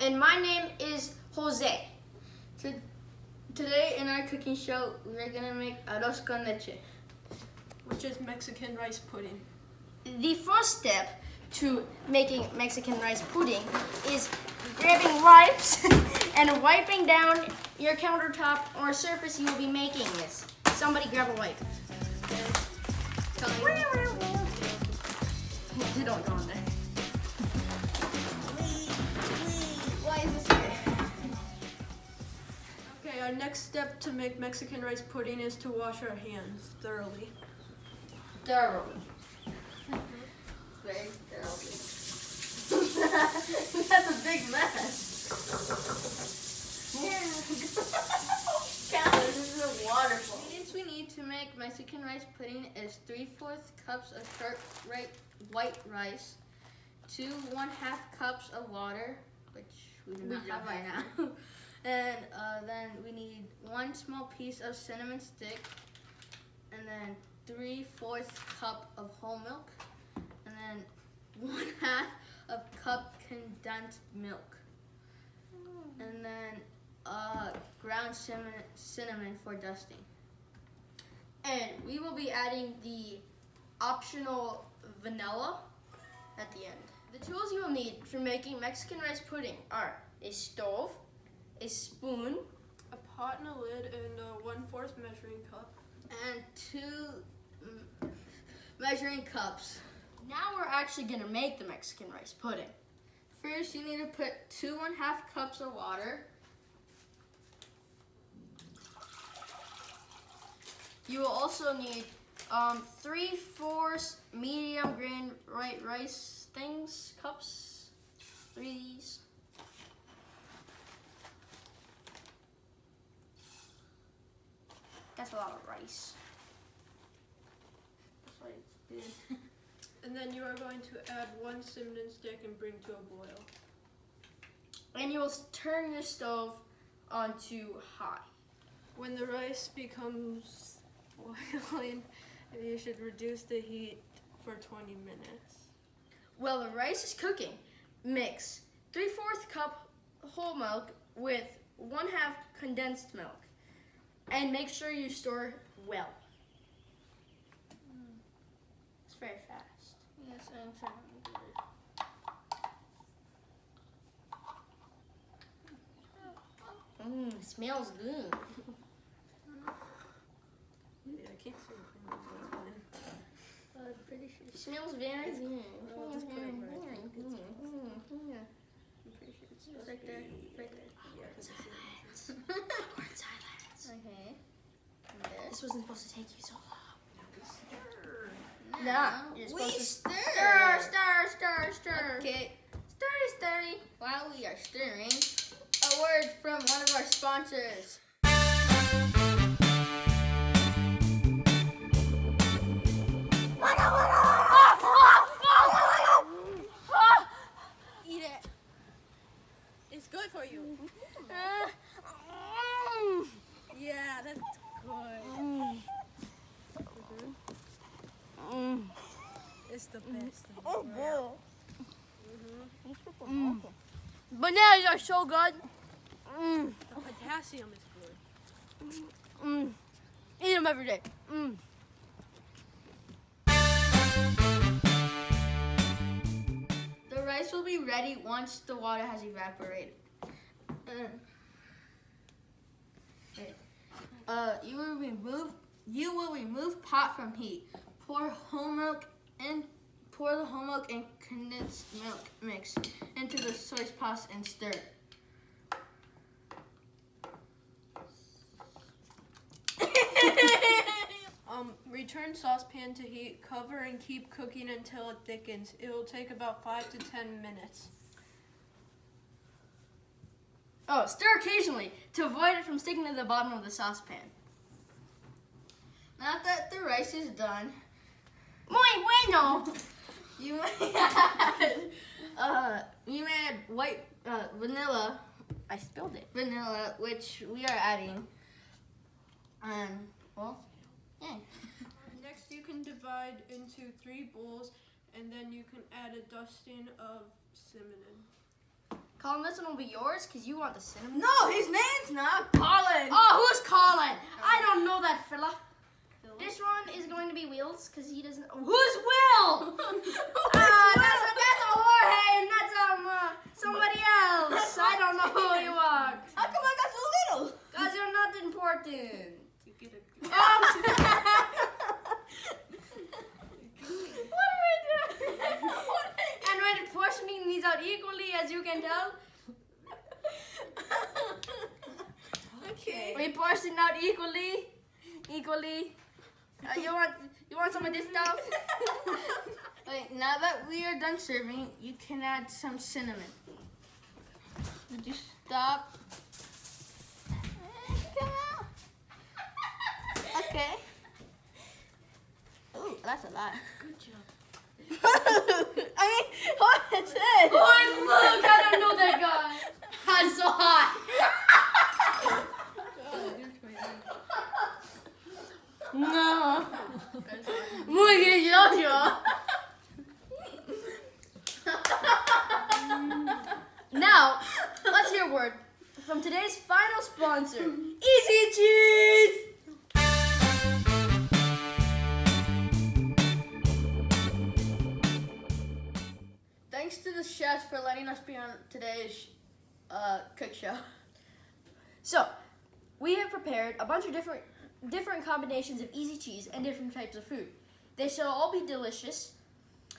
And my name is Jose. Today in our cooking show, we're gonna make arroz con leche, which is Mexican rice pudding. The first step to making Mexican rice pudding is grabbing wipes and wiping down your countertop or surface you will be making this. Somebody grab a wipe. You don't go in there. Why is this here? Okay, our next step to make Mexican rice pudding is to wash our hands thoroughly. Thoroughly. Very thoroughly. That's a big mess. God, this is a waterfall. The ingredients we need to make Mexican rice pudding is 3/4 cups of sharp white rice, 2 1/2 cups of water, which we do not have right now, and then we need 1 small piece of cinnamon stick, and then 3/4 cup of whole milk, and then 1/2 of cup condensed milk, and then ground cinnamon for dusting. And we will be adding the optional vanilla at the end. The tools you will need for making Mexican rice pudding are a stove, a spoon, a pot and a lid, and a 1/4 measuring cup. and 2 measuring cups. Now we're actually gonna make the Mexican rice pudding. First, you need to put 2 1/2 cups of water. You will also need 3/4 medium grain white rice cups. 3 of these. That's a lot of rice. That's why it's good. And then you are going to add 1 cinnamon stick and bring to a boil. And you will turn your stove on to high. When the rice becomes boiling, you should reduce the heat for 20 minutes. While the rice is cooking, mix 3/4 cup whole milk with 1/2 condensed milk, and make sure you stir well. It's very fast. Yes, I'm trying to do it. It smells good. Yeah, I can't see it. I'm pretty sure it smells very good. I'll just put it right there. I'm pretty sure it's right there. Right there. Yeah, silence. Awkward silence. Okay. This wasn't supposed to take you so long. No, you're supposed to stir. Stir. Okay. Stir. While we are stirring, a word from one of our sponsors. Eat it. It's good for you. Yeah, that's good. It's the best in the world. Bananas are so good. The potassium is good. Eat them every day. The rice will be ready once the water has evaporated. You will remove pot from heat. Pour the whole milk and condensed milk mix into the soy sauce and stir. Return saucepan to heat, cover and keep cooking until it thickens. It will take about 5 to 10 minutes. Oh, stir occasionally to avoid it from sticking to the bottom of the saucepan. Now that the rice is done, muy bueno. You may add white vanilla. I spilled it. Vanilla, which we are adding. Well, yeah. Next, you can divide into 3 bowls, and then you can add a dusting of cinnamon. Colin, this one will be yours because you want the cinnamon. No, his name's not Colin. Oh, who's Colin? I don't know that fella. This one is going to be Wheels because he doesn't. Who's Will? That's a Jorge and that's somebody else. I don't know who you are. How come I got so little? Cause you're not important. What are we doing? And we're portioning these out equally, as you can tell. Okay. We portion out equally. You want some of this stuff? Okay, now that we are done serving, you can add some cinnamon. Did you stop? Come out. Okay. Ooh, that's a lot. Good job. I mean, what is it? Oh, look! I don't know that guy. That's so hot. No. Muy bien, Joshua. Now, let's hear a word from today's final sponsor, Easy Cheese. Thanks to the chefs for letting us be on today's cook show. So, we have prepared a bunch of different combinations of easy cheese and different types of food. They shall all be delicious.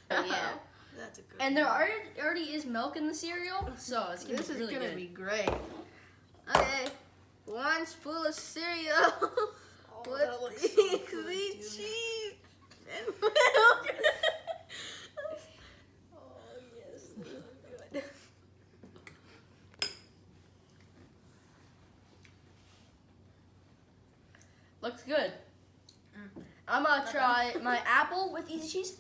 Yeah. That's a good And there already is milk in the cereal, so it's gonna This be is really gonna good. be great. Okay, 1 spoon of cereal with that looks so good, easy dude. cheese and milk. Oh, yes. Good. Looks good. I'm gonna try my apple with easy cheese.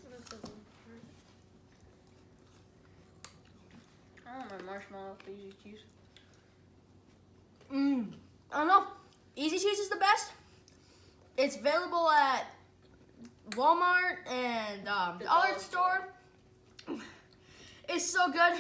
I want my marshmallow with easy cheese. I don't know. Easy cheese is the best. It's available at Walmart and Dollar Store. It's so good.